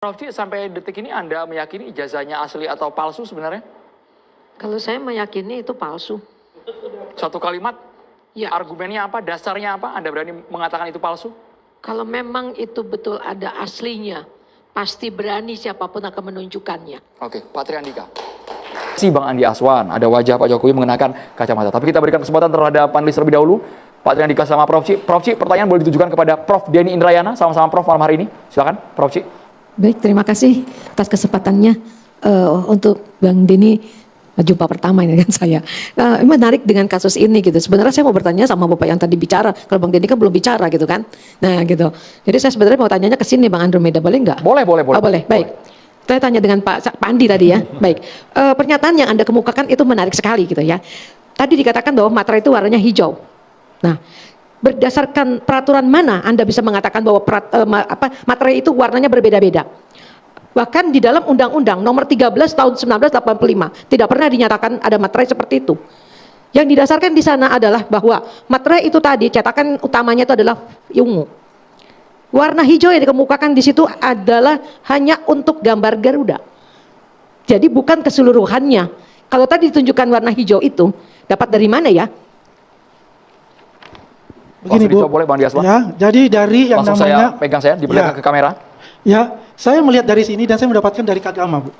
Prof. Ci, sampai detik ini Anda meyakini ijazahnya asli atau palsu sebenarnya? Kalau saya meyakini itu palsu. Satu kalimat? Ya. Argumennya apa? Dasarnya apa? Anda berani mengatakan itu palsu? Kalau memang itu betul ada aslinya, pasti berani siapapun akan menunjukkannya. Oke, Pak Triandika. Si Bang Andi Aswan, ada wajah Pak Jokowi mengenakan kacamata. Tapi kita berikan kesempatan terhadap panelis terlebih dahulu. Pak Triandika sama Prof. Ci. Prof. Ci, pertanyaan boleh ditujukan kepada Prof. Denny Indrayana. Sama-sama Prof. malam hari ini. Silakan, Prof. Ci. Baik, terima kasih atas kesempatannya untuk Bang Denny, jumpa pertama ini dengan saya. Menarik dengan kasus ini gitu. Sebenarnya saya mau bertanya sama Bapak yang tadi bicara, kalau Bang Denny kan belum bicara gitu kan. Nah gitu. Jadi saya sebenarnya mau tanyanya ke sini Bang Andromeda, boleh nggak? Boleh. Oh, boleh. Baik. Saya tanya dengan Pak Andi tadi ya. Baik. Pernyataan yang Anda kemukakan itu menarik sekali gitu ya. Tadi dikatakan bahwa materai itu warnanya hijau. Nah, berdasarkan peraturan mana Anda bisa mengatakan bahwa materai itu warnanya berbeda-beda? Bahkan di dalam Undang-Undang Nomor 13 Tahun 1985 tidak pernah dinyatakan ada materai seperti itu. Yang didasarkan di sana adalah bahwa materai itu tadi cetakan utamanya itu adalah ungu. Warna hijau yang dikemukakan di situ adalah hanya untuk gambar Garuda. Jadi bukan keseluruhannya. Kalau tadi ditunjukkan warna hijau itu dapat dari mana ya? Begini Bu, boleh Bang Andi Aswan? ya, jadi dari yang Langsung namanya, saya pegang diperlihatkan ke kamera. ya, saya melihat dari sini dan saya mendapatkan dari Kagama Bu,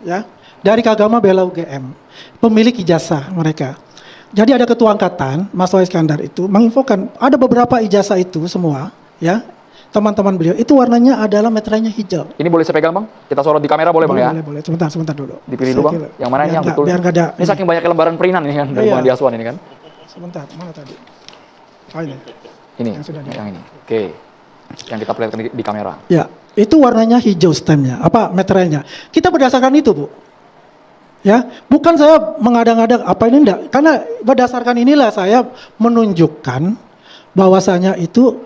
ya, dari Kagama Bela UGM, pemilik ijazah mereka. Jadi ada ketua angkatan, Mas Wahid Iskandar itu menginfokan ada beberapa ijazah itu semua, ya, teman-teman beliau itu warnanya adalah meterainya hijau. Ini boleh saya pegang Bang? Kita sorot di kamera boleh Bang ya? Boleh, sebentar dulu. Dipilih dulu Bang, yang mana yang betul? Biar nggak ada. Ini saking banyak lembaran perinan ini kan, dari Iya. Bang Andi Aswan ini kan? Sebentar, mana tadi? Oh ini. Ini, Yang yang ini. Oke, yang kita perlihatkan di kamera. Ya, itu warnanya hijau stemnya, meterainya. Kita berdasarkan itu, Bu. Ya, bukan saya mengada-ngada apa ini enggak, karena berdasarkan inilah saya menunjukkan bahwasanya itu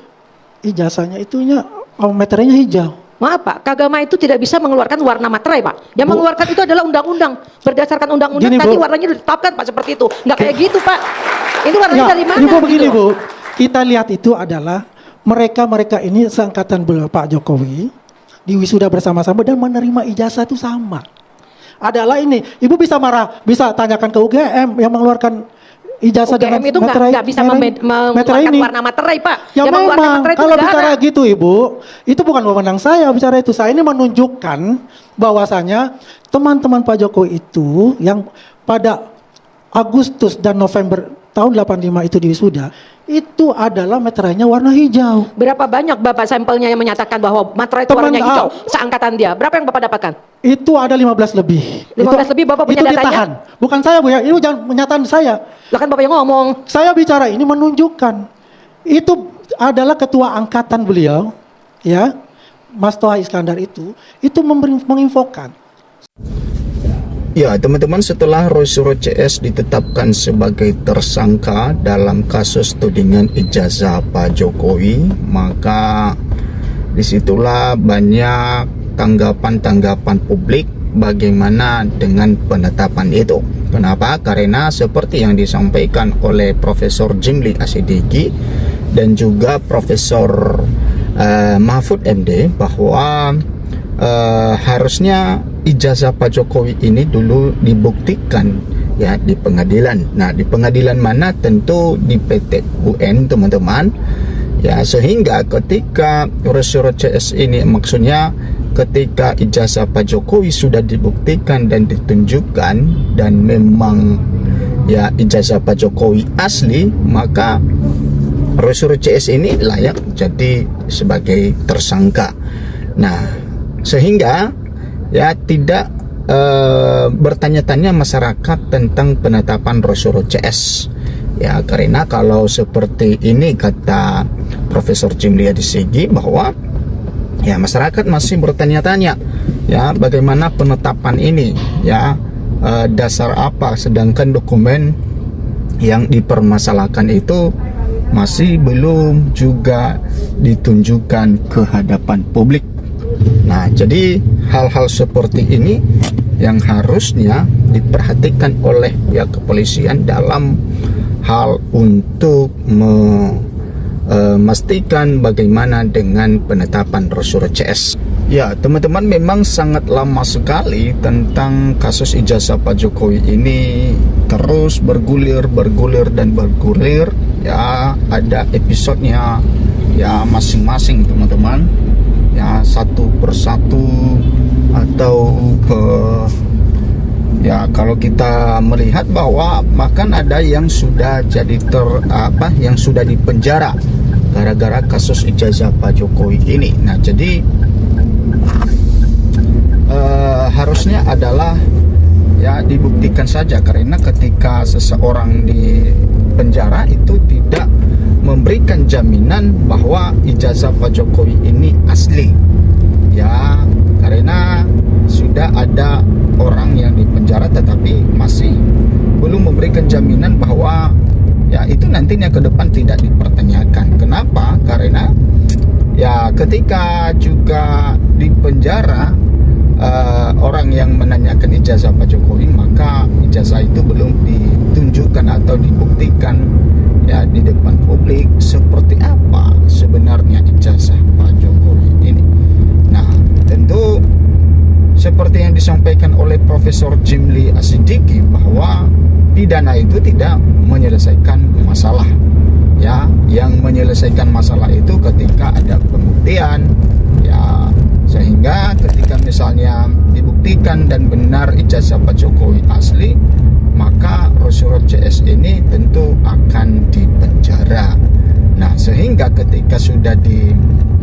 ijazahnya itunya meterainya hijau. Maaf Pak, Kagama itu tidak bisa mengeluarkan warna materai Pak. Yang mengeluarkan itu adalah undang-undang. Berdasarkan undang-undang Gini, tadi Bu. warnanya ditetapkan Pak seperti itu. Nggak kayak gitu Pak. Itu warnanya dari mana? Ibu begini gitu? Bu, kita lihat itu adalah mereka ini seangkatan beliau Pak Jokowi di wisuda bersama-sama dan menerima ijazah itu sama. Adalah ini, Ibu bisa marah, bisa tanyakan ke UGM yang mengeluarkan ijazah dengan UGM itu nggak bisa mengeluarkan warna materai Pak. Ya yang mengeluarkan memang, materai itu kalau negara. bicara gitu Ibu, itu bukan wewenang saya bicara itu. Saya ini menunjukkan bahwasanya teman-teman Pak Jokowi itu yang pada Agustus dan November tahun 85 itu di wisuda, itu adalah meterainya warna hijau. Berapa banyak Bapak sampelnya yang menyatakan bahwa materai itu warnanya hijau seangkatan dia? Berapa yang Bapak dapatkan? Itu ada 15 lebih. 15 lebih Bapak punya itu datanya? ditahan. Bukan saya Bu ya, ini jangan menyataan saya. Lah kan Bapak yang ngomong. Saya bicara ini menunjukkan. Itu adalah ketua angkatan beliau, ya, Mas Toha Iskandar itu menginfokan. Ya teman-teman, setelah Rosyuro CS ditetapkan sebagai tersangka dalam kasus tudingan ijazah Pak Jokowi, maka disitulah banyak tanggapan-tanggapan publik bagaimana dengan penetapan itu. Kenapa? Karena seperti yang disampaikan oleh Profesor Jimli Asidiki dan juga Profesor Mahfud MD bahwa harusnya ijazah Pak Jokowi ini dulu dibuktikan ya di pengadilan. Nah, di pengadilan mana? Tentu di PT UN teman-teman. Ya, sehingga ketika Rosyuro CS ini maksudnya ketika ijazah Pak Jokowi sudah dibuktikan dan ditunjukkan dan memang ya ijazah Pak Jokowi asli, maka Rosyuro CS ini layak jadi sebagai tersangka. Nah, sehingga ya tidak bertanya-tanya masyarakat tentang penetapan Rosyuro CS. Ya, karena kalau seperti ini kata Profesor Jimli Adisegi bahwa ya masyarakat masih bertanya-tanya ya bagaimana penetapan ini ya, dasar apa, sedangkan dokumen yang dipermasalahkan itu masih belum juga ditunjukkan ke hadapan publik. Nah, jadi hal-hal seperti ini yang harusnya diperhatikan oleh pihak kepolisian dalam hal untuk memastikan bagaimana dengan penetapan Rosyuro CS. Ya, teman-teman, memang sangat lama sekali tentang kasus ijazah Pak Jokowi ini terus bergulir dan bergulir. Ya, ada episodenya ya masing-masing, teman-teman. Ya, satu persatu atau ya kalau kita melihat bahwa bahkan ada yang sudah jadi yang sudah dipenjara gara-gara kasus ijazah Pak Jokowi ini. Nah, jadi harusnya adalah ya dibuktikan saja, karena ketika seseorang di penjara itu tidak memberikan jaminan bahwa ijazah Pak Jokowi ini asli. Ya, karena sudah ada orang yang di penjara tetapi masih belum memberikan jaminan bahwa ya itu nantinya ke depan tidak dipertanyakan. Kenapa? Karena ya ketika juga di penjara orang yang menanyakan ijazah Pak Jokowi, maka ijazah itu belum ditunjukkan atau dibuktikan ya di depan publik seperti apa sebenarnya ijazah Pak Jokowi ini. Nah, tentu seperti yang disampaikan oleh Profesor Jimli Asidiki bahwa pidana itu tidak menyelesaikan masalah. Ya, yang menyelesaikan masalah itu ketika ada pembuktian, ya, sehingga ketika misalnya dibuktikan dan benar ijazah Pak Jokowi asli, maka Rosyurul CS ini tentu akan dipenjara. Nah, sehingga ketika sudah di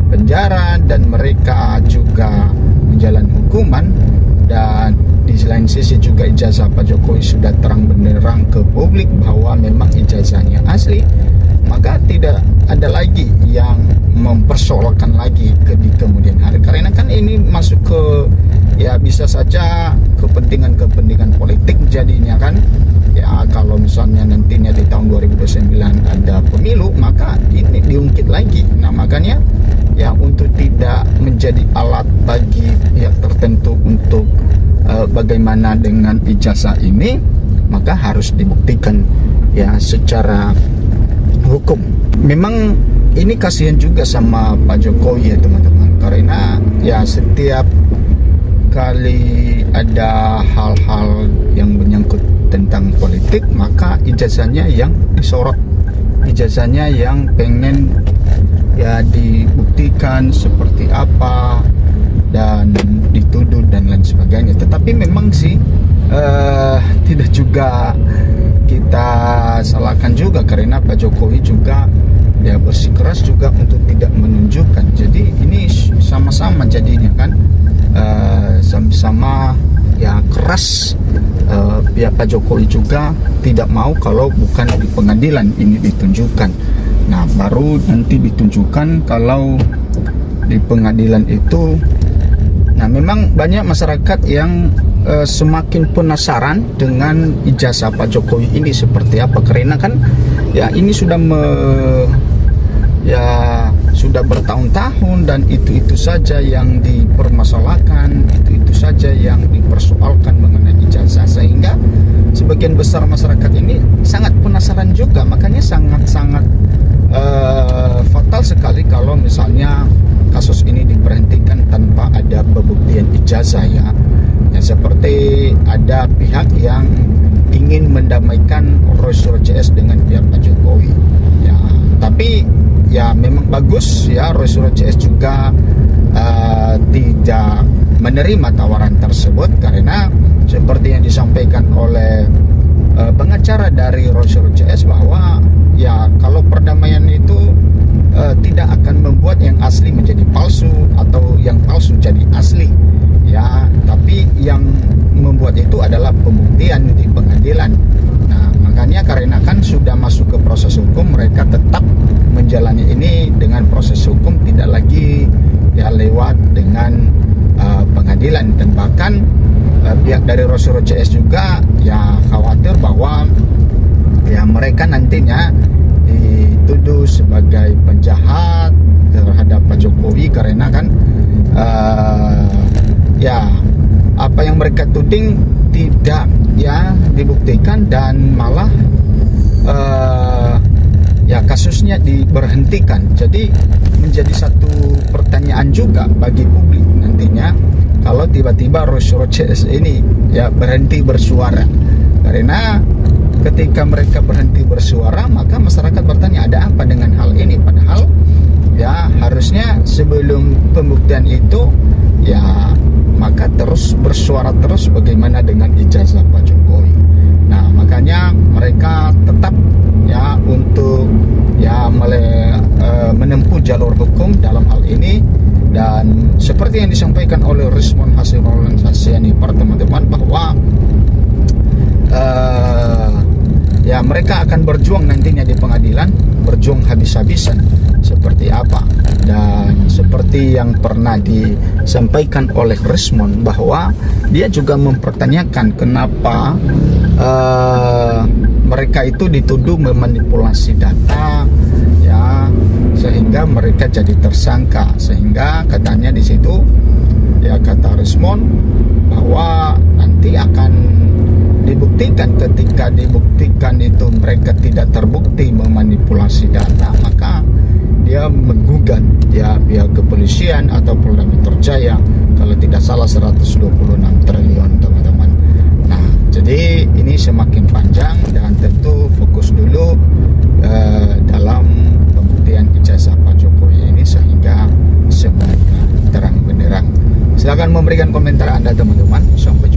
penjara dan mereka juga menjalani hukuman, dan di selain sisi juga ijazah Pak Jokowi sudah terang benderang ke publik bahwa memang ijazahnya asli, maka tidak ada lagi yang mempersoalkan lagi di kemudian hari, karena kan ini masuk ke ya bisa saja kepentingan politik jadinya kan. Ya, kalau misalnya nantinya di tahun 2029 ada pemilu, maka ini diungkit lagi. Nah, makanya ya untuk tidak menjadi alat bagi pihak tertentu untuk bagaimana dengan ijazah ini, maka harus dibuktikan ya secara hukum. Memang ini kasihan juga sama Pak Jokowi ya, teman-teman, karena ya setiap kali ada hal-hal yang menyangkut tentang politik, maka ijazahnya yang disorot, ijazahnya yang pengen ya dibuktikan seperti apa dan dituduh dan lain sebagainya. Tetapi memang sih tidak juga kita salahkan juga, karena Pak Jokowi juga ya bersikeras juga untuk tidak menunjukkan. Jadi ini sama-sama jadinya kan, sama-sama ya keras. Pihak Pak Jokowi juga tidak mau kalau bukan di pengadilan ini ditunjukkan. Nah, baru nanti ditunjukkan kalau di pengadilan itu. Nah, memang banyak masyarakat yang semakin penasaran dengan ijazah Pak Jokowi ini seperti apa, karena kan ya ini sudah sudah bertahun-tahun dan itu saja yang dipermasalahkan, itu saja yang dipersoalkan mengenai ijazah, sehingga sebagian besar masyarakat ini sangat penasaran juga. Makanya sangat fatal sekali kalau misalnya kasus ini diberhentikan tanpa ada pembuktian ijazah ya. Ya, seperti ada pihak yang ingin mendamaikan Rosyurul CS dengan pihak Pak Jokowi. Ya, tapi ya memang bagus ya Rosyurul CS juga tidak menerima tawaran tersebut, karena seperti yang disampaikan oleh pengacara dari Rosyurul CS bahwa ya kalau perdamaian itu tidak akan membuat yang asli menjadi palsu atau yang palsu jadi asli ya, tapi yang membuat itu adalah pembuktian di pengadilan. Nah, makanya karena kan sudah masuk ke proses hukum, mereka tetap menjalani ini dengan proses hukum, tidak lagi ya lewat dengan pengadilan. Dan bahkan pihak dari Rosyurul CS juga ya khawatir bahwa ya mereka nantinya dituduh sebagai penjahat terhadap Pak Jokowi, karena kan ya apa yang mereka tuding tidak ya dibuktikan, dan malah ya kasusnya diberhentikan. Jadi menjadi satu pertanyaan juga bagi publik nantinya kalau tiba-tiba Rosyuro CS ini ya berhenti bersuara. Karena ketika mereka berhenti bersuara, maka masyarakat bertanya ada apa dengan hal ini, padahal ya harusnya sebelum pembuktian itu ya maka terus bersuara terus bagaimana dengan ijazah Pak Jokowi. Nah, makanya mereka tetap ya untuk ya menempuh jalur hukum dalam hal ini, dan seperti yang disampaikan oleh Rizwan Hasirul Sasyani para teman-teman bahwa ya mereka akan berjuang nantinya di pengadilan, berjuang habis-habisan seperti apa. Dan seperti yang pernah disampaikan oleh Rizwan bahwa dia juga mempertanyakan kenapa mereka itu dituduh memanipulasi data ya sehingga mereka jadi tersangka, sehingga katanya di situ ya kata Rizwan bahwa nanti akan dibuktikan, ketika dibuktikan itu mereka tidak terbukti memanipulasi data, maka dia menggugat ya pihak kepolisian atau Polda Metro Jaya, kalau tidak salah 126 triliun teman-teman. Nah, jadi ini semakin panjang dan tentu fokus dulu dalam pembuktian ijazah Pak Jokowi ini sehingga semuanya terang benderang. Silakan memberikan komentar Anda teman-teman. Sampai jumpa.